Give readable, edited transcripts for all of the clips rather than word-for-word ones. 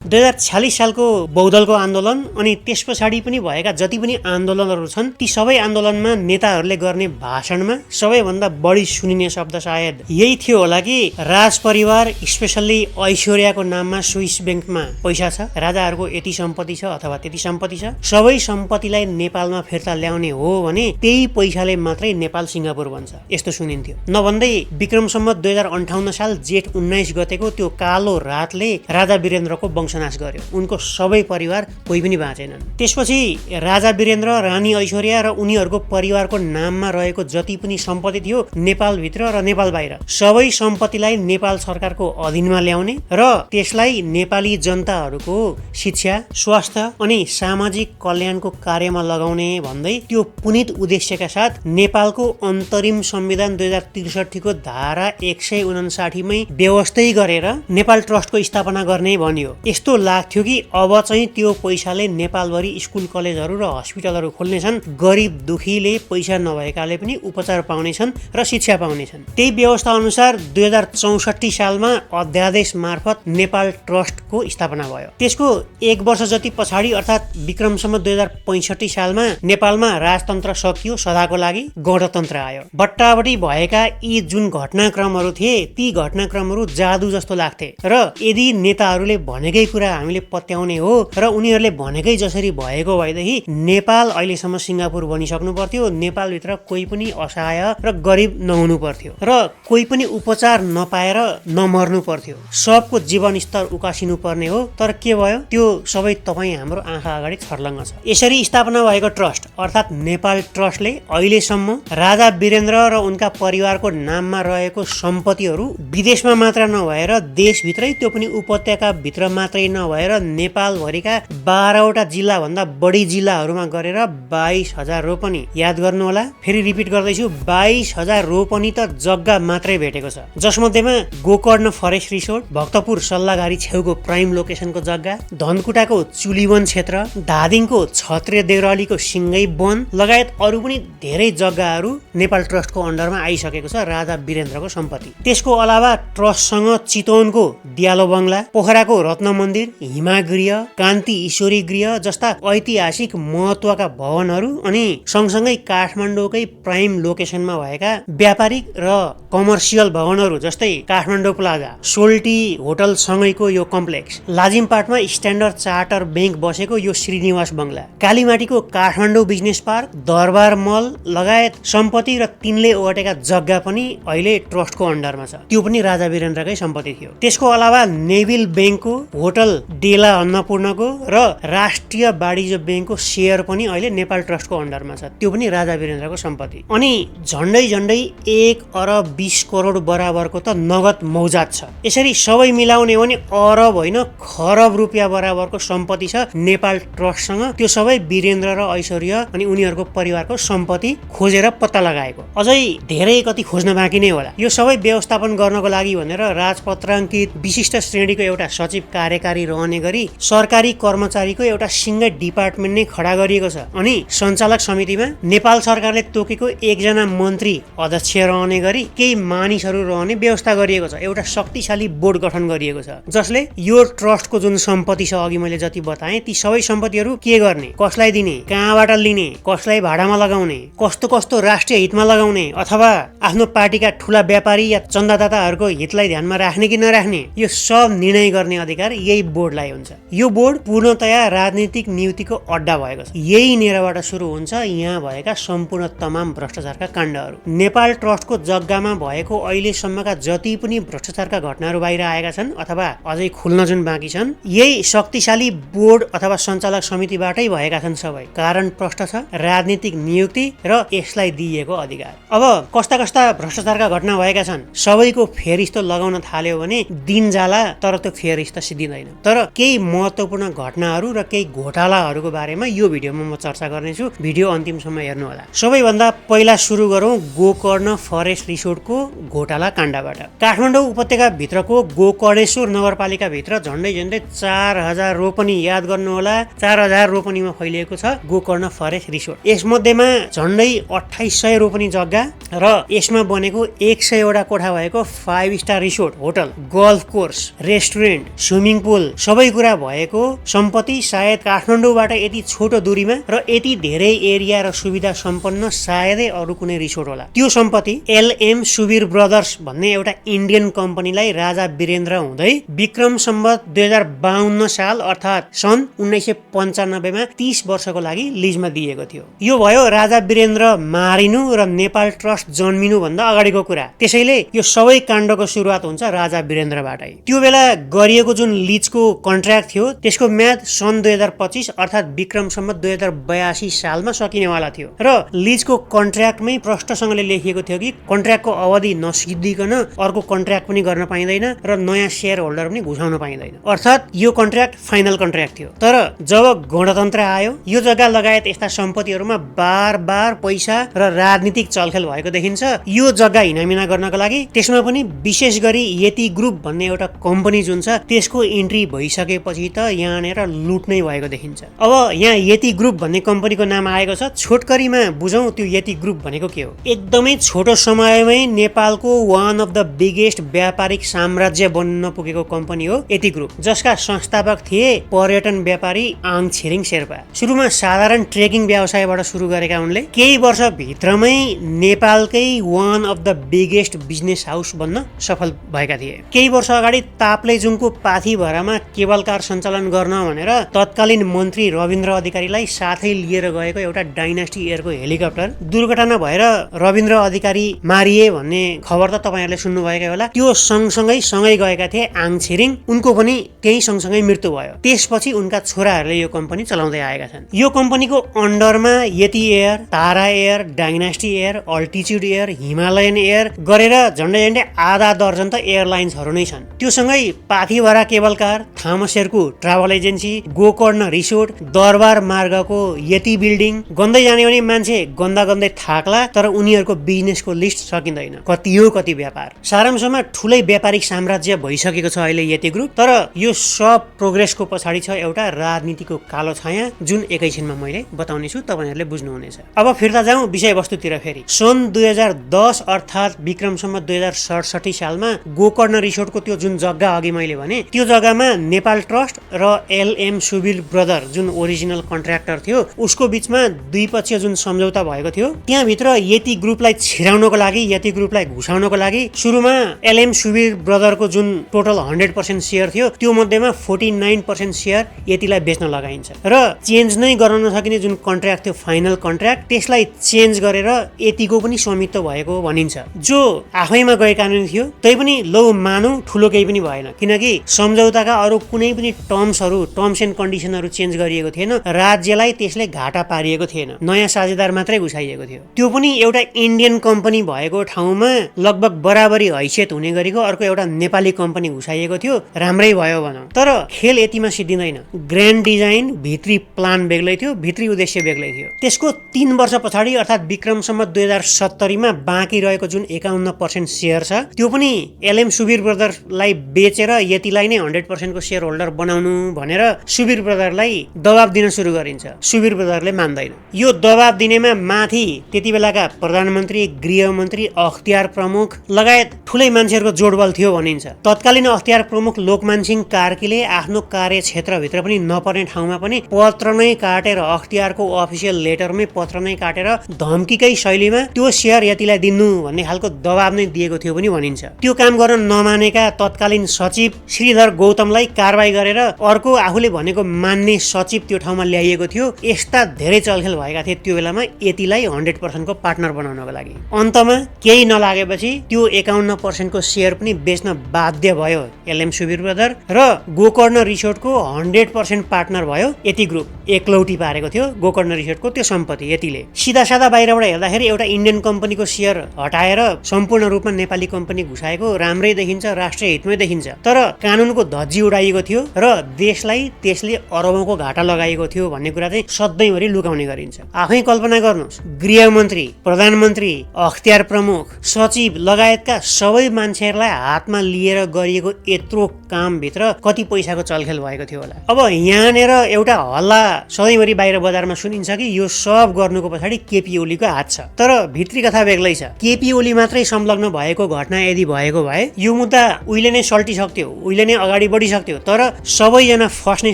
2046 सालको बहुदलको आन्दोलन अनि त्यस पछाडि पनि भएका जति पनि आन्दोलनहरू छन् ती सबै आन्दोलनमा नेताहरूले गर्ने भाषणमा सबैभन्दा बढी सुनिने शब्द सायद यही थियो होला कि राज परिवार स्पेसल्ली ऐश्वर्याको नाममा स्विस ब्याङ्कमा पैसा छ, राजाहरूको यति सम्पत्ति छ अथवा त्यति सम्पत्ति छ, सबै सम्पत्तिलाई नेपालमा फिर्ता ल्याउने हो भने त्यही पैसाले मात्रै नेपाल सिङ्गापुर बन्छ, यस्तो सुनिन्थ्यो। नभन्दै विक्रम सम्वत 2058 साल जेठ 19 गतेको त्यो कालो रातले राजा वीरेन्द्रको वंशनाश गर्यो। उनको सबै परिवार कोही पनि बाँचेनन्। त्यसपछि राजा वीरेन्द्र, रानी ऐश्वर्या र उनीहरूको परिवारको नाममा रहेको जति पनि सम्पत्ति थियो नेपालभित्र र नेपाल बाहिर सबै सम्पत्तिलाई नेपाल सरकारको अधीनमा ल्याउने र त्यसलाई नेपाली जनताहरूको शिक्षा, स्वास्थ्य अनि सामाजिक कल्याणको कार्यमा लगाउने भन्दै त्यो पुनित उद्देश्यका साथ नेपालको अन्तरिम संविधान 2063 को धारा 159 मै व्यवस्थै गरेर नेपाल ट्रस्टको स्थापना गर्ने भनियो। यस्तो लाग्थ्यो कि अब चाहिँ त्यो पैसाले नेपालभरि स्कुल कलेजहरू र हस्पिटलहरू खोल्नेछन्, गरिब दुखीले पैसा नभएकाले पनि उपचार पाउनेछन् र शिक्षा पाउनेछन्। त्यही व्यवस्था अनुसार 2064 सालमा अध्यादेश मार्फत नेपाल ट्रस्टको स्थापना भयो। त्यसको एक वर्ष जति पछाडि अर्थात् विक्रम सम्वत 2065 सालमा नेपालमा राजतन्त्र सकियो, सदाको लागि गणतन्त्र आयो। बट्टाबटी भएका यी जुन घटनाक्रमहरू थिए ती घटनाक्रमहरू जादु जस्तो लाग्थे र यदि नेताहरूले भनेकै कुरा हामीले पत्याउने हो र उनीहरूले भनेकै जसरी भएको भएदेखि नेपाल अहिलेसम्म सिङ्गापुर बनिसक्नु पर्थ्यो, नेपालभित्र कोही पनि असहाय र गरिब नहुनु पर्थ्यो र कोही पनि उपचार नपाएर नमर्नु पर्थ्यो, सबको जीवन स्तर उकासिनु पर्ने हो। तर के भयो, त्यो सबै तपाईँ हाम्रो आँखा अगाडि छर्लङ्ग छ। यसरी स्थापना भएको ट्रस्ट अर्थात् नेपाल ट्रस्टले अहिलेसम्म राजा वीरेन्द्र र उनका परिवारको नाममा रहेको सम्पत्तिहरू विदेशमा मात्र नभएर देशभित्रै, त्यो पनि उपत्यका भित्र मात्रै नभएर नेपालभरिका 12वटा जिल्ला भन्दा बढी जिल्लाहरूमा गरेर 22,000 रोपनी, याद गर्नु होला, फेरि रिपिट गर्दैछु, 22,000 रोपनी त जग्गा मात्रै भेटेको छ। जसमध्येमा गोकर्ण फरेस्ट रिसोर्ट, भक्तपुर सल्लाघारी छेउको प्राइम लोकेसनको जग्गा, धनकुटाको चुलीवन क्षेत्र, धादिङको छत्रे देउरालीको सिङ्गै वन लगायत अरू पनि धेरै जग्गाहरू नेपाल ट्रस्टको अन्डरमा आइसकेको छ, राजा वीरेन्द्रको सम्पत्ति। त्यसको अलावा ट्रस्टसँग चितवनको दियालो बङ्गला, पोखराको रत्न मन्दिर, हिमागृह, कान्ति ईश्वरी गृह जस्ता ऐतिहासिक महत्वका भवनहरू अनि सँगसँगै काठमाडौँकै प्राइम लोकेसनमा भएका व्यापारिक र कमर्सियल भवनहरू जस्तै काठमाडौँ प्लाजा, सोल्टी होटल सँगैको यो कम्प्लेक्स, लाजिमपाटमा स्ट्यान्डर्ड चार्टर ब्याङ्क बसेको यो श्रीनिवास बङ्गला, कालीमाटीको काठमाडौँ बिजनेस पार्क, दरबार मल लगायत सम्पत्ति र तिनले ओगटेका जग्गा पनि अहिले ट्रस्टको अन्डरमा छ। त्यो पनि राजा वीरेन्द्रकै सम्पत्ति थियो। त्यसको अलावा नेभिल ब्याङ्कको, होटल डेला अन्नपूर्णको र राष्ट्रिय वाणिज्य ब्याङ्कको सेयर पनि अहिले नेपाल ट्रस्टको अन्डरमा छ। त्यो पनि राजा वीरेन्द्रको सम्पत्ति। अनि झन्डै 1 अरब 20 करोड बराबरको त नगद मौजात छ। यसरी सबै मिलाउने हो भने अरब होइन खरब रुपियाँ बराबरको सम्पत्ति छ नेपाल ट्रस्टसँग। त्यो सबै वीरेन्द्र र ऐश्वर्या अनि उनीहरूको परिवारको सम्पत्ति खोजेर पत्ता लगाएको। अझै धेरै कति खोज्न बाँकी नै होला। यो सबै व्यवस्थापन गर्नको लागि भनेर राजपत्राङ्कित विशिष्ट श्रेणीको एउटा सचिव कार्यकारी रहने गरी सरकारी कर्मचारीको एउटा सिङ्गै डिपार्टमेन्ट नै खडा गरिएको छ। अनि सञ्चालक समितिमा नेपाल सरकारले तोकेको एकजना मन्त्री अध्यक्ष रहने गरी केही मानिसहरू रहने व्यवस्था गरिएको छ। एउटा शक्तिशाली बोर्ड गठन गरिएको छ जसले यो ट्रस्टको जुन सम्पत्ति छ, अघि मैले जति बताएँ, ती सबै सम्पत्तिहरू के गर्ने, कसलाई दिने, कहाँबाट लिने, कसलाई भाडामा लगाउने, कस्तो कस्तो राष्ट्रिय हितमा लगाउने अथवा आफ्नो पार्टीका ठुला व्यापारी या चन्दादाताहरूको हितलाई ध्यानमा राख्ने कि नराख्ने, यो सब निर्णय गर्ने अधिकार यही बोर्डलाई हुन्छ। यो बोर्ड पूर्णतया राजनीतिक नियुक्तिको अड्डा भएको छ। यही नेरबाट सुरु हुन्छ यहाँ भएका सम्पूर्ण तमाम भ्रष्टाचारका काण्डहरू। नेपाल ट्रस्टको जग्गामा भएको अहिलेसम्मका जति पनि भ्रष्टाचारका घटनाहरू बाहिर आएका छन् अथवा अझै खुल्न जुन बाँकी छन्, यही शक्तिशाली बोर्ड अथवा सञ्चालक समितिबाटै भएका छन् सबै। कारण प्रष्ट छ, राजनीतिक नियुक्ति र यसलाई दिइएको अधिकार। अब कस्ता कस्ता भ्रष्टाचारका घटना भएका छन् सबैको फेरिस्तो लगाउन थाल्यो भने दिन जाला, तर त्यो फेरिस्त सिद्धिँदैन। तर केही महत्त्वपूर्ण घटनाहरू र केही घोटालाहरूको बारेमा यो भिडियोमा म चर्चा गर्नेछु। भिडियो अन्तिमसम्म हेर्नु होला। सबैभन्दा पहिला सुरु गरौँ गोकर्ण फरेस्ट रिसोर्टको घोटाला काण्डबाट। काठमाडौँ उपत्यका भित्रको गोकर्णेश्वर नगरपालिका भित्र झन्डै 4000 रोपनी, याद गर्नु होला, 4000 रोपनीमा फैलिएको छ गोकर्ण फरेस्ट रिसोर्ट। यसमध्येमा झन्डै 2800 रोपनी जग्गा र यसमा बनेको 100 वटा कोठा भएको 5 star resort, hotel, golf course, restaurant, swimming pool सबै कुरा भएको सम्पत्ति सायद काठमाडौँबाट यति छोटो दूरीमा र यति धेरै एरिया र सुविधा सम्पन्न सायदै अरू कुनै रिसोर्ट होला। त्यो सम्पत्ति एलएम सुबीर ब्रदर्स भन्ने एउटा इन्डियन कम्पनीलाई राजा वीरेन्द्र हुँदै विक्रम सम्वत 2052 साल अर्थात् सन् 1995 मा 30 वर्षको लागि लिजमा दिएको थियो। यो भयो राजा वीरेन्द्र मारिनु र नेपाल ट्रस्ट जन्मिनु भन्दा अगाडिको कुरा। त्यसैले यो सबै काण्डको सुरुवात हुन्छ राजा वीरेन्द्रबाटै। त्यो बेला गरिएको जुन लिजको कन्ट्र्याक्ट थियो त्यसको म्याद सन् 2025 अर्थात् विक्रम सम्वत 2082 सालमा सकिनेवाला थियो र लिजको कन्ट्र्याक्टमै प्रष्टसँगले लेखिएको थियो कि कन्ट्र्याक्टको अवधि नसिद्धिकन अर्को कन्ट्र्याक्ट पनि गर्न पाइँदैन र नयाँ सेयर होल्डर पनि घुसाउन पाइँदैन। अर्थात् यो कन्ट्र्याक्ट फाइनल कन्ट्र्याक्ट थियो। तर जब गणतन्त्र आयो यो जग्गा लगायत यस्ता सम्पत्तिहरूमा बार पैसा र राजनीतिक चलखेल भएको देखिन्छ। यो जग्गा हिनामिना गर्नको लागि त्यसमा पनि विशेष गरी यति ग्रुप भन्ने एउटा कम्पनी जुन छ त्यसको इन्ट्री भइसकेपछि त यहाँनिर लुट नै भएको देखिन्छ। अब यहाँ यति ग्रुप भन्ने कम्पनीको नाम आएको छ। छोटकरीमा बुझौँ त्यो यति ग्रुप भनेको के हो। एकदमै छोटो समयमै नेपालको वान अफ द बिगेस्ट व्यापारिक साम्राज्य बन्न पुगेको कम्पनी हो यति ग्रुप, जसका संस्थापक थिए पर्यटन व्यापारी आङ छिरिङ शेर्पा। सुरुमा साधारण ट्रेकिङ व्यवसायबाट सुरु गरेका उनले केही वर्ष भित्रमै नेपालकै one of the biggest business house बन्न सफल भएका थिए। केही वर्ष अगाडि ताप्लेजुङको पाथीभरामा केबल कार सञ्चालन गर्न भनेर तत्कालीन मन्त्री रविन्द्र अधिकारीलाई साथै लिएर गएको एउटा डाइनास्टी एयरको हेलिकप्टर दुर्घटना भएर रविन्द्र अधिकारी मारिए भन्ने खबर त तपाईहरुले सुन्नुभएकै होला। त्यो सँगै गएका थिए आङ छिरिङ, उनको पनि त्यही सँगसँगै मृत्यु भयो। त्यसपछि उनका छोराहरूले यो कम्पनी चलाउँदै आएका छन्। यो कम्पनीको अन्डरमा Yeti air, Tara air, dynasty air, altitude air, Himalayan air गरेर झन्डै आधा दर्जन त एयरलाइन्सहरू नै छन्। त्यो सँगै पाथीभरा केबल कार, थामसेरको ट्राभल एजेन्सी, गोकर्ण रिसोर्ट, दरबार मार्गको यति बिल्डिङ, गन्दै जाने भने मान्छे गन्दै थाक्ला, तर उनीहरूको बिजनेसको लिस्ट सकिँदैन। कति व्यापार। सारांशमा ठुलै व्यापारिक साम्राज्य भइसकेको छ अहिले यति ग्रुप। तर यो सब प्रोग्रेसको पछाडि छ एउटा राजनीतिको कालो छाया जुन एकैछिनमा मैले बताउने छु, तपाईहरुले बुझ्नुहुनेछ। अब फिर्ता जाउँ विषयवस्तुतिर फेरि। सन् 2010 अर्थात् विक्रम सम्वत 2067 सालमा गोकर्ण रिसोर्टको त्यो जुन जग्गा अघि मैले भने त्यो जग्गामा नेपाल ट्रस्ट र एलएम सुबीर ब्रदर जुन ओरिजिनल कन्ट्र्याक्टर थियो उसको बीचमा द्विपक्षीय जुन सम्झौता भएको थियो, त्यहाँभित्र यति ग्रुपलाई छिराउनको लागि, यति ग्रुपलाई घुसाउनको लागि सुरुमा एलएम सुबीर ब्रदरको जुन टोटल 100% सेयर थियो त्यो मध्येमा 49% सेयर यतिलाई बेच्न लगाइन्छ र चेन्ज नै गर्न नसकिने जुन कन्ट्र्याक्ट थियो फाइनल कन्ट्र्याक्ट त्यसलाई चेन्ज गरेर यतिको पनि स्वामित्व भएको भनिन्छ, जो आफैमा गैर कानुनी थियो। तै पनि लौ मानौ ठुलो केही पनि भएन, किनकि सम्झौताका अरू कुनै पनि टर्म्स एन्ड कन्डिसनहरू चेन्ज गरिएको थिएन। राज्यलाई त्यसले घाटा पारिएको थिएन, नयाँ साझेदार मात्रै घुसाइएको थियो। त्यो पनि एउटा इन्डियन कम्पनी भएको ठाउँमा लगभग बराबरी हैसियत हुने गरेको अर्को एउटा नेपाली कम्पनी घुसाइएको थियो। राम्रै भयो भनौँ, तर खेल यतिमा सिद्धिँदैन। ग्रान्ड डिजाइन, भित्री प्लान बेग्लै थियो, भित्री उद्देश्य बेग्लै थियो। त्यसको 3 वर्ष पछाडि अर्थात् विक्रम सम्वत 2070 मा बाँकी रहेको जुन 51% सेयर छ त्यो पनि एलएम सुबीर ब्रदरलाई बेचेर यतिलाई नै 100% को सेयर होल्डर बनाउनु भनेर सुबीर ब्रदरलाई दबाब दिन सुरु गरिन्छ। सुबीर ब्रदरले मान्दैन। यो दबाब दिनेमा माथि त्यति बेलाका प्रधानमन्त्री, गृहमन्त्री, अख्तियार प्रमुख लगायत ठुलै मान्छेहरूको जोडबल थियो भनिन्छ। तत्कालीन अख्तियार प्रमुख लोकमान सिंह कार्कीले आफ्नो कार्यक्षेत्रभित्र पनि नपर्ने ठाउँमा पनि पत्र नै काटेर, अख्तियारको अफिसियल लेटरमै पत्र नै काटेर धम्कीकै शैलीमा त्यो सेयर यतिलाई दिनु भन्ने खालको दबाब नै दिएको थियो पनि भनिन्छ। त्यो काम गर्न नमानेका तत्कालीन सचिव श्रीधर गौतमलाई कारबाही गरेर अर्को आफूले भनेको मान्ने सचिव त्यो ठाउँमा ल्याइएको थियो। यस्ता धेरै चलखेल भएका थिए त्यो बेलामा यतिलाई 100% को पार्टनर बनाउनको लागि। अन्तमा केही नलागेपछि त्यो 51% को सेयर पनि बेच्न बाध्य भयो एलएम सुबीर ब्रदर र गोकर्ण रिसोर्टको 100% पार्टनर भयो यति ग्रुप। एकलौटी पारेको थियो गोकर्ण रिसोर्टको त्यो सम्पत्ति यतिले। सिधा बाहिरबाट हेर्दाखेरि एउटा इन्डियन कम्पनीको सेयर हटाएर सम्पूर्ण रूपमा नेपाली कम्पनी घुसाएको राम्रै देखिन्छ, राष्ट्रिय हितमै देखिन्छ। तर कानुनको धज्जी उडाइएको थियो र देशलाई त्यसले अरबौंको घाटा लगाएको थियो भन्ने कुरा चाहिँ सधैँभरि लुकाउने गरिन्छ। आफै कल्पना गर्नुहोस्, गृहमन्त्री, प्रधानमन्त्री, अख्तियार प्रमुख, सचिव लगायतका सबै मान्छेहरूलाई हातमा लिएर गरिएको यत्रो कामभित्र कति पैसाको चलखेल भएको थियो होला। अब यहाँनिर एउटा हल्ला सधैँभरि बाहिर बजारमा सुनिन्छ कि यो सब गर्नुको पछाडि केपी ओलीको हात छ। तर भित्री कथा बेग्लै छ। केपी ओली मात्रै संलग्न भएको घटना यदि भएको भए यो मुद्दा उहिले नै सल्टिसक्थ्यो, उहिले नै अगाडि बढिसक्थ्यो। थियो, तर सबैजना फस्ने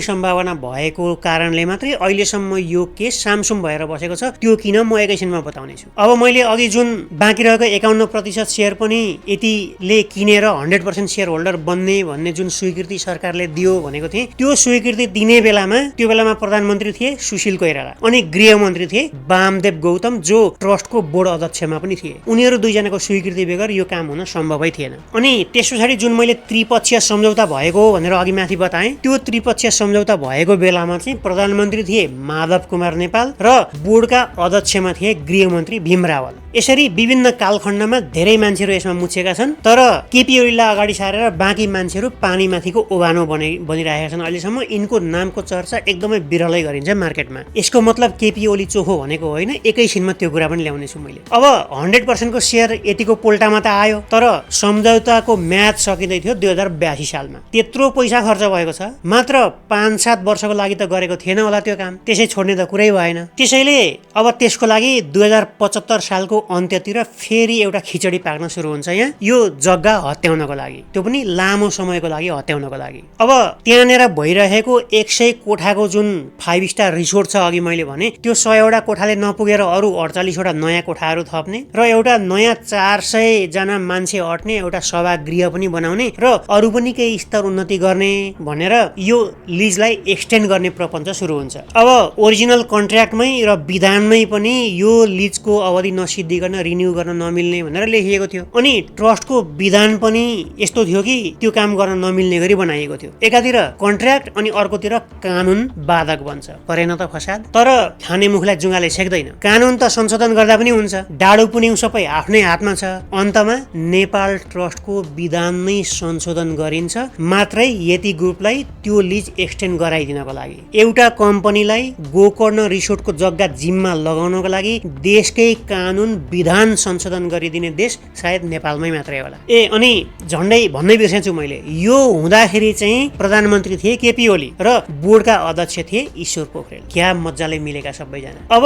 सम्भावना भएको कारणले मात्रै अहिलेसम्म यो केस सामसुम भएर बसेको छ। त्यो किन म एकैछिनमा बताउने छु। अब मैले अघि जुन बाँकी रहेको 51% सेयर पनि यतिले किनेर 100% सेयर होल्डर बन्ने भन्ने जुन स्वीकृति सरकारले दियो भनेको थिएँ, त्यो स्वीकृति दिने बेलामा त्यो बेलामा प्रधानमन्त्री थिए सुशील कोइराला अनि गृहमन्त्री थिए वामदेव गौतम, जो ट्रस्टको बोर्ड अध्यक्षमा पनि थिए। उनीहरू दुईजनाको स्वीकृति बेगर यो काम हुन सम्भवै थिएन। अनि त्यस पछाडि जुन मैले त्रिपक्षीय सम्झौता भएको भनेर अघि माथि बताएँ, त्यो त्रिपक्षीय सम्झौता भएको बेलामा चाहिँ प्रधानमन्त्री थिए माधव कुमार नेपाल र बोर्डका अध्यक्षमा थिए गृहमन्त्री भीम रावल। यसरी विभिन्न कालखण्डमा धेरै मान्छेहरू यसमा मुछेका छन्, तर केपी ओलीलाई अगाडि सारेर बाँकी मान्छेहरू पानीमाथिको ओभानो बनिरहेका छन्। अहिलेसम्म यिनको नामको चर्चा एकदमै बिरलै गरिन्छ मार्केटमा। यसको मतलब केपी ओली चोखो भनेको होइन, एकैछिनमा त्यो कुरा पनि ल्याउने छु मैले। अब 100% को सेयर यतिको पोल्टामा त आयो, तर सम्झौताको म्याद सकिँदै थियो 2082 सालमा। त्यत्रो पैसा खर्च भएको छ, मात्र 5-7 वर्षको लागि त गरेको थिएन होला त्यो काम, त्यसै छोड्ने त कुरै भएन। त्यसैले अब त्यसको लागि 2075 सालको अन्त्यतिर फेरि एउटा खिचडी पाक्न सुरु हुन्छ यहाँ, यो जग्गा हत्याउनको लागि, त्यो पनि लामो समयको लागि हत्याउनको लागि। अब त्यहाँनिर भइरहेको 100 कोठाको जुन 5 स्टार रिसोर्ट छ, अघि मैले भने त्यो 100 वटा कोठाले नपुगेर अरू 48 वटा नयाँ कोठाहरू थप्ने र एउटा नयाँ 400 जना मान्छे अट्ने एउटा सभागृह पनि बनाउने र अरू पनि केही स्तर उन्नति गर्ने भनेर यो लिजलाई एक्सटेन्ड गर्ने प्रपञ्च सुरु हुन्छ। अब ओरिजिनल कन्ट्र्याक्टमै र विधानमै पनि यो लिजको अवधि नसिद्धिकन रिन्यू गर्न नमिल्ने भनेर लेखिएको थियो। अनि ट्रस्टको विधान पनि यस्तो थियो कि त्यो काम गर्न नमिल्ने गरी बनाइएको थियो। एकातिर कन्ट्र्याक्ट अनि अर्कोतिर कानुन बाधक बन्छ। परेन त फसाद। तर खाने मुखलाई जुङ्गाले सेक्दैन। कानुन त संशोधन गर्दा पनि हुन्छ, डाडु पुन्यौ सबै आफ्नै हातमा छ। अन्तमा नेपाल ट्रस्टको विधान नै संशोधन गरिन्छ, मात्रै यति ग्रुपलाई त्यो लिज एक्सटेन्ड गराइदिनको लागि। एउटा कम्पनीलाई गोकर्ण रिसोर्टको जग्गा जिम्मा लगाउनको लागि देशकै कानुन विधान संशोधन गरिदिने देश सायद नेपालमै मात्रै होला। अनि झन्डै भन्नै बिर्सेछु मैले, यो हुँदाखेरि चाहिँ प्रधानमन्त्री थिए केपी ओली र बोर्डका अध्यक्ष थिए ईश्वर पोखरेल। क्या मजाले मिलेका सबैजना। अब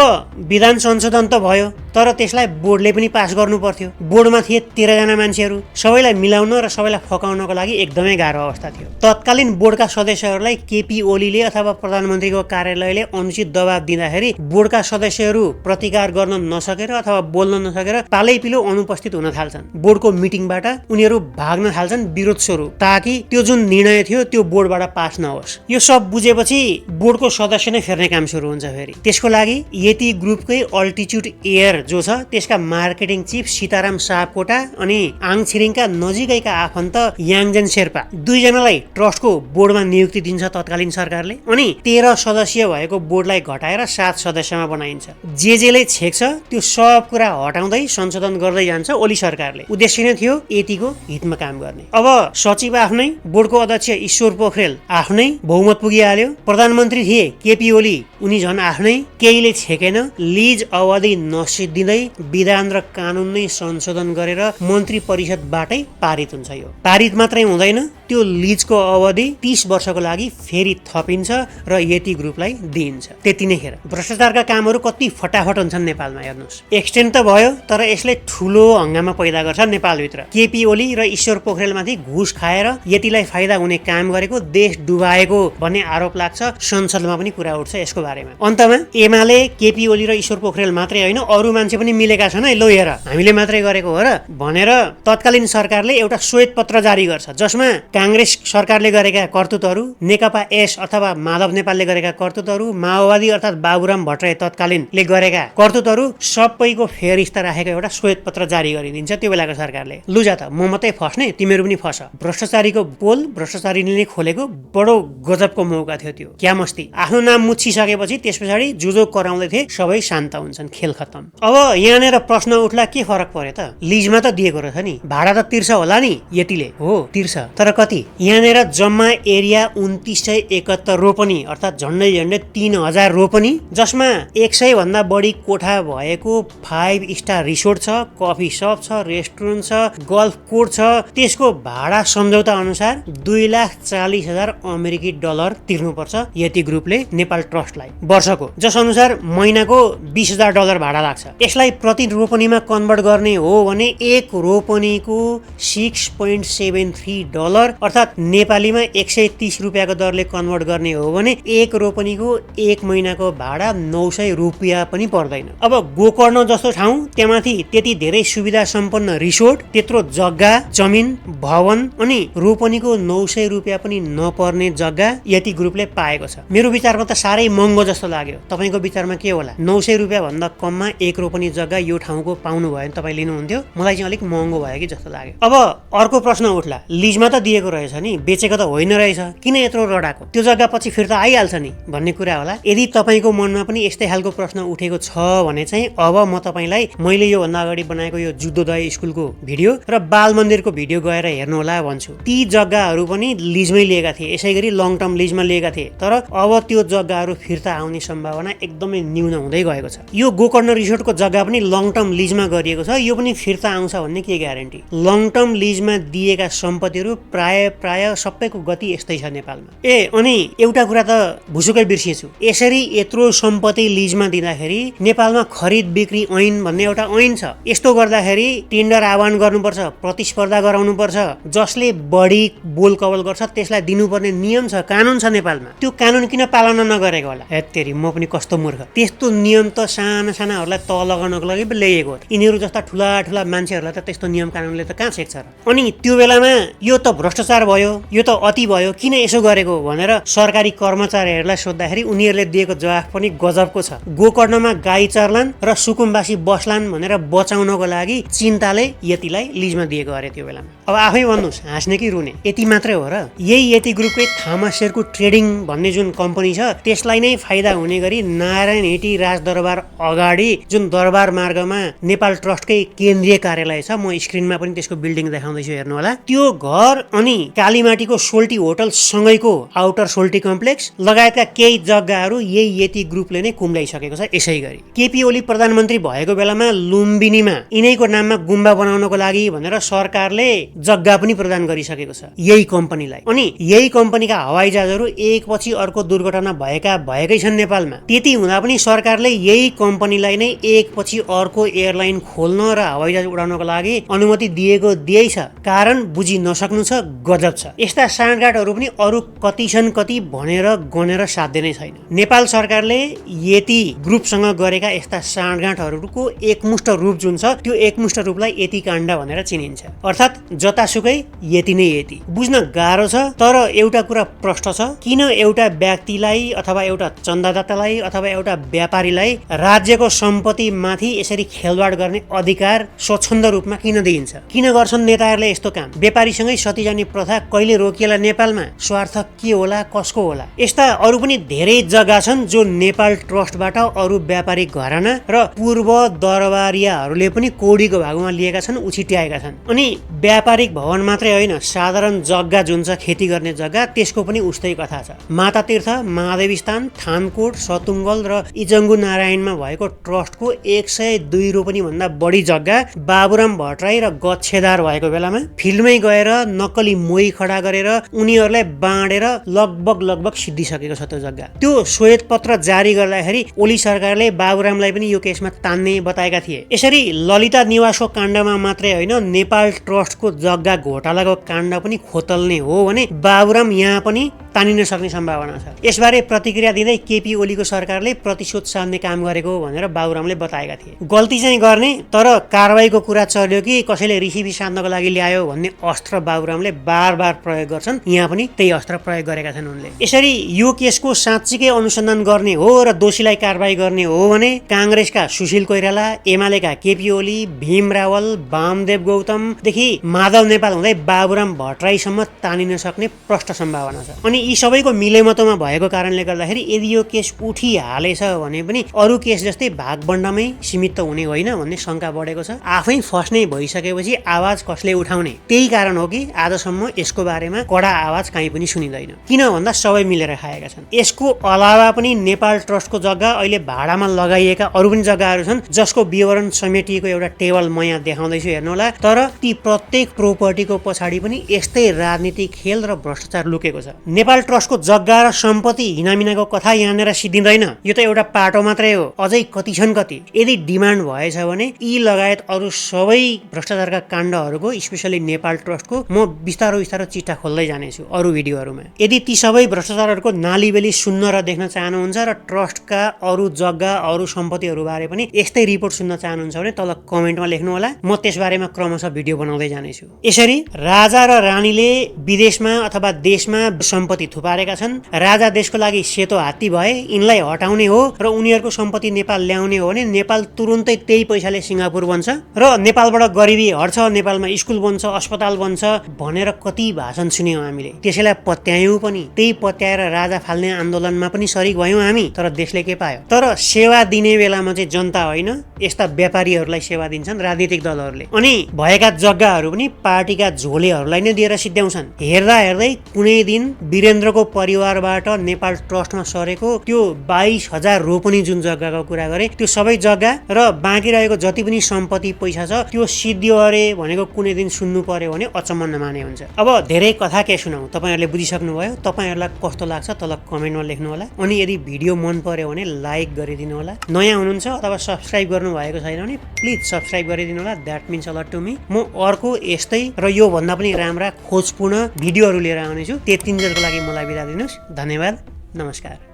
विधान संशोधन त भयो, तर त्यसलाई बोर्डले पनि पास गर्नु पर्थ्यो। बोर्डमा थिए 13 जना मान्छेहरू, सबैलाई मिलाउन र सबैलाई फकाउनको लागि एकदमै गाह्रो अवस्था थियो। तत्कालीन बोर्डका सदस्यहरूलाई केपी ओलीले अथवा प्रधानमन्त्रीको कार्यालयले अनुचित दबाब दिँदाखेरि बोर्डका सदस्यहरू प्रतिकार गर्न नसकेर अथवा बोल्न नसकेर पालैपिलो अनुपस्थित हुन थाल्छन्। बोर्डको मिटिङबाट उनीहरू भाग्न थाल्छन् विरोध स्वरूप, ताकि त्यो जुन निर्णय थियो त्यो बोर्डबाट पास नहोस्। यो सब बुझेपछि बोर्डको सदस्य नै फेर्ने काम सुरु हुन्छ फेरि। त्यसको लागि यति ग्रुपकै अल्टिच्युड एयर जो छ त्यसका मार्केटिङ चिफ सीताराम सापकोटा अनि आङ छिरिङका नजिकैका आफन्त याङजेन शेर्पा दुईजनालाई ट्रस्टको बोर्डमा नियुक्ति दिन्छ तत्कालीन सरकारले। अनि 13 सदस्यीय भएको बोर्डलाई घटाएर 7 सदस्यमा बनाइन्छ। जेले छेक्छ त्यो सब कुरा हटाउँदै संशोधन गर्दै जान्छ ओली सरकारले। उद्देश्य नै थियो यतिको हितमा काम गर्ने। अब सचिव आफ्नै, बोर्डको अध्यक्ष ईश्वर पोखरेल आफ्नै, बहुमत पुगिहाल्यो। प्रधानमन्त्री थिए केपी ओली, उनी झन् आफ्नै, केहीले छेकेन। लिज अवधि नसिद्धिँदै विधान र कानुन नै संशोधन गरेर मन्त्री परिषदबाटै पारित हुन्छ। यो पारित मात्रै हुँदैन, त्यो लिजको अवधि 30 वर्षको लागि फेरि थपिन्छ र यति ग्रुपलाई दिइन्छ। त्यति नै खेर भ्रष्टाचारका कामहरू कति फटाफट हुन्छन् नेपालमा। हेर्नुहोस्, एक्सटेन्ड त भयो, तर यसले ठुलो हंगामा पैदा गर्छ नेपालभित्र। केपी ओली र ईश्वर पोखरेलमाथि घुस खाएर यतिलाई फाइदा हुने काम गरेको, देश डुबाएको भन्ने आरोप लाग्छ। संसदमा पनि कुरा उठ्छ यसको बारेमा। अन्तमा एमाले, केपी ओली र ईश्वर पोखरेल मात्रै होइन, अरू मान्छे पनि मिलेका छन् है, लो हेर हामीले मात्रै गरेको हो र भनेर तत्कालीन सरकारले एउटा श्वेत पत्र जारी गर्छ, जसमा कांग्रेस सरकारले गरेका कर्तुतहरू, नेकपा एस अथवा माधव नेपालले गरेका कर्तुतहरू, माओवादी अर्थात् बाबुराम भट्टराई तत्कालीनले गरेका कर्तुतहरू सबैको फेरिस्ता राखेको एउटा श्वेत पत्र जारी गरिदिन्छ त्यो बेलाको सरकारले। लुजा त म मात्रै फस्ने, तिमीहरू पनि फस। भ्रष्टाचारीको पोल भ्रष्टाचारीले खोलेको बडो गजबको मौका थियो त्यो। क्या मस्ती। आफ्नो नाम मुछिसकेपछि त्यस पछाडि जुजो कराउँदै थिए सबै शान्त हुन्छन्, खेल खत्तम। अब यहाँनिर प्रश्न उठ्ला, के फरक पर्यो त? लिजमा त दिएको रहेछ नि, भाडा त तिर्छ होला नि यतिले। हो तिर्छ, तर कति? यहाँनिर जम्मा एरिया 2971 रोपनी अर्थात् झन्डै 3000 रोपनी, जसमा 100 भन्दा बढी कोठा भएको 5 स्टार रिसोर्ट छ, कफी सप छ, रेस्टुरेन्ट छ, गल्फ कोर्ट छ। त्यसको भाडा सम्झौता अनुसार $2,40,000 अमेरिकी डलर तिर्नुपर्छ यति ग्रुपले नेपाल ट्रस्टलाई वर्षको, जस अनुसार महिनाको $20,000 भाडा लाग्छ। यसलाई प्रति रोपनीमा कन्भर्ट गर्ने हो भने एक रोपनीको $6.73 अर्थात् नेपाली नेपालीमा 130 रुपियाँको दरले कन्भर्ट गर्ने हो भने एक रोपनीको 1 महिनाको भाडा 900 रुपियाँ पनि पर्दैन। अब गोकर्ण जस्तो ठाउँ, त्यहाँमाथि त्यति धेरै सुविधा सम्पन्न रिसोर्ट, त्यत्रो जग्गा जमिन भवन अनि रोपनीको 900 रुपियाँ पनि नपर्ने जग्गा यति ग्रुपले पाएको छ। मेरो विचारमा त साह्रै महँगो जस्तो लाग्यो। तपाईको विचारमा के होला? 900 रुपियाँ भन्दा कममा एक रोपनी जग्गा यो ठाउँको पाउनु भयो भने तपाईँ लिनुहुन्थ्यो? मलाई चाहिँ अलिक महँगो भयो कि जस्तो लाग्यो। अब अर्को प्रश्न उठ्ला, लिजमा त दिएको रहेछ नि, बेचेको त होइन रहेछ, किन यत्रो रडाको? त्यो जग्गा पछि फिर्ता आइहाल्छ नि भन्ने कुरा होला। यदि तपाईँको मनमा पनि यस्तै खालको प्रश्न उठेको छ भने चाहिँ अब म तपाईँलाई मैले यो भन्दा अगाडि बनाएको यो जुद्धोदय स्कुलको भिडियो र बाल मन्दिरको भिडियो गएर हेर्नु होला भन्छु। ती जग्गाहरू पनि लिजमै लिएका थिए, यसै गरी लङ टर्म लिजमा लिएका थिए, तर अब त्यो जग्गाहरू फिर्ता आउने सम्भावना एकदमै न्यून हुँदै गएको छ। यो गोकर्ण रिसोर्टको जग्गा पनि लङ टर्म लिजमा गरिएको छ, यो पनि फिर्ता आउँछ भन्ने के ग्यारेन्टी? लङ टर्म लिजमा दिएका सम्पत्तिहरू प्राय सबैको गति यस्तै छ नेपालमा। अनि एउटा कुरा त भुसुकै बिर्सिएछु, यसरी यत्रो सम्पत्ति लिजमा दिँदाखेरि नेपालमा खरिद बिक्री ऐन भन्ने एउटा ऐन छ। यस्तो गर्दाखेरि टेन्डर आह्वान गर्नुपर्छ, प्रतिस्पर्धा गराउनुपर्छ, जसले बढी बोल कबल गर्छ त्यसलाई दिनुपर्ने नियम छ, कानुन छ नेपालमा। त्यो कानुन किन पालना नगरेको होला? हेत्तेरी, म पनि कस्तो मूर्ख। त्यस्तो नियम त साना सानाहरूलाई तल लगाउनको लागि ल्याइएको हो। यिनीहरू जस्ता ठुला ठुला मान्छेहरूलाई त त्यस्तो नियम कानुनले त कहाँ छेक्छ र? अनि त्यो बेलामा यो त भ्रष्टाचार भयो, यो त अति भयो, किन यसो गरेको भनेर सरकारी कर्मचारीहरूलाई सोद्धाखेरि उनीहरूले दिएको जवाफ पनि गजबको छ। गोकर्णमा गाई चर्लान् र सुकुम्बासी बस्लान् भनेर बचाउनको लागि चिन्ताले यतिलाई लिजमा दिएको अरे त्यो बेलामा। अब आफै भन्नुहोस्, हाँस्ने कि रुने? यति मात्रै हो र? यही यति ग्रुपकै थामा शेरको ट्रेडिङ भन्ने जुन कम्पनी छ त्यसलाई नै फाइदा हुने गरी नारायण हिटी राजदरबार अगाडि जुन दरबार मार्गमा नेपाल ट्रस्टकै केन्द्रीय कार्यालय छ, म स्क्रिनमा पनि त्यसको बिल्डिङ देखाउँदैछु हेर्नु होला। त्यो घर अनि कालीमाटीको सोल्टी होटल सँगैको आउटर सोल्टी कम्प्लेक्स लगायतका केही जग्गाहरू यही यति ग्रुपले नै कुम्ल्याइसकेको छ। यसै गरी केपी ओली प्रधानमन्त्री भएको बेलामा लुम्बिनीमा यिनैको नाममा गुम्बा बनाउनको लागि भनेर सरकारले जग्गा पनि प्रदान गरिसकेको छ यही कम्पनीलाई। अनि यही कम्पनीका हवाईजहाजहरू एकपछि अर्को दुर्घटना भएकै छन् नेपालमा। त्यति हुँदा पनि सरकारले यही कम्पनीलाई नै एकपछि अर्को एयरलाइन खोल्न र हवाईजहाज उडाउनको लागि अनुमति दिएको दिएै छ। कारण बुझि नसक्नु छ, गजब छ। यस्ता साँठगाँठहरू पनि अरू कति छन् कति भनेर गनेर साध्य नै छैन। नेपाल सरकारले यति ग्रुपसँग गरेका यस्ता साँठगाँठहरूको एकमुष्ट रूप जुन छ त्यो एकमुष्ट रूपलाई यति काण्ड भनेर चिनिन्छ। अर्थात् जतासुकै यति नै यति। बुझ्न गाह्रो छ, तर एउटा कुरा प्रष्ट छ, किन एउटा व्यक्तिलाई अथवा एउटा चन्दादातालाई अथवा एउटा व्यापारीलाई राज्यको सम्पत्ति माथि यसरी खेलवाड गर्ने अधिकार स्वच्छन्द रूपमा किन दिइन्छ? किन गर्छन् नेताहरूले यस्तो काम? व्यापारीसँगै सती जाने प्रथा कहिले रोकिएला नेपालमा? स्वार्थ के होला, कसको होला? यस्ता अरू पनि धेरै जग्गा छन् जो नेपाल ट्रस्टबाट अरू व्यापारिक घराना र पूर्व दरबारियाहरूले पनि कौडीको भागमा लिएका छन्, उछिट्याएका छन्। अनि व्यापारिक भवन मात्रै होइन, साधारण जग्गा जुन छ खेती गर्ने जग्गा, त्यसको पनि उस्तै कथा छ। माता तीर्थ, महादेवी स्थान, थानकोट, सतुङ्गल र इजङ्गु नारायणमा भएको ट्रस्टको 102 रोपनी भन्दा बढी जग्गा बाबुराम भट्टराई र गच्छेदार भएको बेलामा फिल्डमै गएर नक्कली मोही खडा गरेर उनीहरूलाई बाँडेर लगभग सिद्धिसकेको छ त्यो जग्गा। त्यो श्वेत पत्र जारी गर्दाखेरि ओली सरकारले बाबुरामलाई पनि यो केसमा तान्ने बताएका थिए। यसरी ललिता निवासको काण्डमा मात्रै होइन, नेपाल ट्रस्टको जग्गा घोटालाको काण्ड पनि खोतल्ने हो भने बाबुराम यहाँ पनि तानिन सक्ने सम्भावना छ। यसबारे प्रतिक्रिया दिँदै केपी ओलीको सरकारले प्रतिशोध साध्ने काम गरेको भनेर बाबुरामले बताएका थिए। गल्ती चाहिँ गर्ने, तर कारबाहीको कुरा चल्यो कि कसैले रिसिभी साध्नको लागि ल्यायो भन्ने अस्त्र बाबुरामले बार प्रयोग गर्छन्। यहाँ पनि त्यही अस्त्र प्रयोग गरेका छन् उनले। यसरी यो केसको साँच्चीकै अनुसन्धान गर्ने हो र दोषीलाई कारबाही गर्ने हो भने काङ्ग्रेसका सुशील कोइराला, एमालेका केपी ओली, भीम रावल, वामदेव गौतमदेखि माधव नेपाल हुँदै बाबुराम भट्टराईसम्म तानिन सक्ने प्रष्ट सम्भावना छ। अनि यी सबैको मिलेमतोमा भएको कारणले गर्दाखेरि यदि यो केस उठिहालेछ भने पनि अरू केस जस्तै भागबण्डामै सीमित त हुने होइन भन्ने शङ्का बढेको छ। आफै फस्ने भइसकेपछि आवाज कसले उठाउने? त्यही कारण हो कि आजसम्म यसको बारेमा कडा आवाज कहीँ पनि सुनिँदैन। किन भन्दा सबै मिलेर खाएका छन्। यसको अलावा पनि नेपाल ट्रस्टको जग्गा अहिले भाडामा लगाइएका अरू पनि जग्गाहरू छन् जसको विवरण समेटिएको एउटा टेबल म यहाँ देखाउँदैछु हेर्नु होला। तर ती प्रत्येक प्रोपर्टीको पछाडि पनि यस्तै राजनीतिक खेल र भ्रष्टाचार लुकेको छ। नेपाल नेपाल ट्रस्टको जग्गा र सम्पत्ति हिनामिनाको कथा यहाँनिर सिद्धिँदैन। यो त एउटा पाटो मात्रै हो, अझै कति छन् कति। यदि डिमान्ड भएछ भने यी लगायत अरू सबै भ्रष्टाचारका काण्डहरूको, स्पेसली नेपाल ट्रस्टको म बिस्तारो चिट्ठा खोल्दै जानेछु अरू भिडियोहरूमा। यदि ती सबै भ्रष्टाचारहरूको नालीबेली सुन्न र देख्न चाहनुहुन्छ र ट्रस्टका अरू जग्गा अरू सम्पत्तिहरू बारे पनि यस्तै रिपोर्ट सुन्न चाहनुहुन्छ भने तल कमेन्टमा लेख्नु होला, म त्यसबारेमा क्रमशः भिडियो बनाउँदै जानेछु। यसरी राजा र रानीले विदेशमा अथवा देशमा सम्पत्ति थुपारेका छन्। राजा देशको लागि सेतो हात्ती भए, यिनलाई हटाउने हो र उनीहरूको सम्पत्ति नेपाल ल्याउने हो भने नेपाल तुरुन्तै त्यही पैसाले सिङ्गापुर बन्छ र नेपालबाट गरिबी हट्छ, नेपालमा स्कुल बन्छ, अस्पताल बन्छ भनेर कति भाषण सुन्यौँ हामीले। त्यसैलाई पत्यायौँ पनि, त्यही पत्याएर राजा फाल्ने आन्दोलनमा पनि सरिक भयौँ हामी। तर देशले के पायो? तर सेवा दिने बेलामा चाहिँ जनता होइन, यस्ता व्यापारीहरूलाई सेवा दिन्छन् राजनीतिक दलहरूले। अनि भएका जग्गाहरू पनि पार्टीका झोलेहरूलाई नै दिएर सिद्ध्याउँछन्। हेर्दा हेर्दै कुनै दिन वीरेन्द्रको परिवारबाट नेपाल ट्रस्टमा सरेको त्यो 22,000 रोपनी जुन जग्गाको कुरा गरे, त्यो सबै जग्गा र बाँकी रहेको जति पनि सम्पत्ति पैसा छ त्यो सिद्धियो अरे भनेको कुनै दिन सुन्नु पर्यो भने अचम्म नमाने हुन्छ। अब धेरै कथा के सुनाउँ, तपाईँहरूले बुझिसक्नुभयो। तपाईँहरूलाई कस्तो लाग्छ तल कमेन्टमा लेख्नु होला। अनि यदि भिडियो मन पर्यो भने लाइक गरिदिनु होला। नयाँ हुनुहुन्छ अथवा सब्सक्राइब गर्नु भएको छैन भने प्लिज सब्सक्राइब गरिदिनु होला। That means a lot to me. म अर्को यस्तै र यो भन्दा पनि राम्रा खोजपूर्ण भिडियोहरू लिएर आउनेछु। त्यतिन्जेलको लागि मलाई बिदा दिनुहोस्। धन्यवाद, नमस्कार।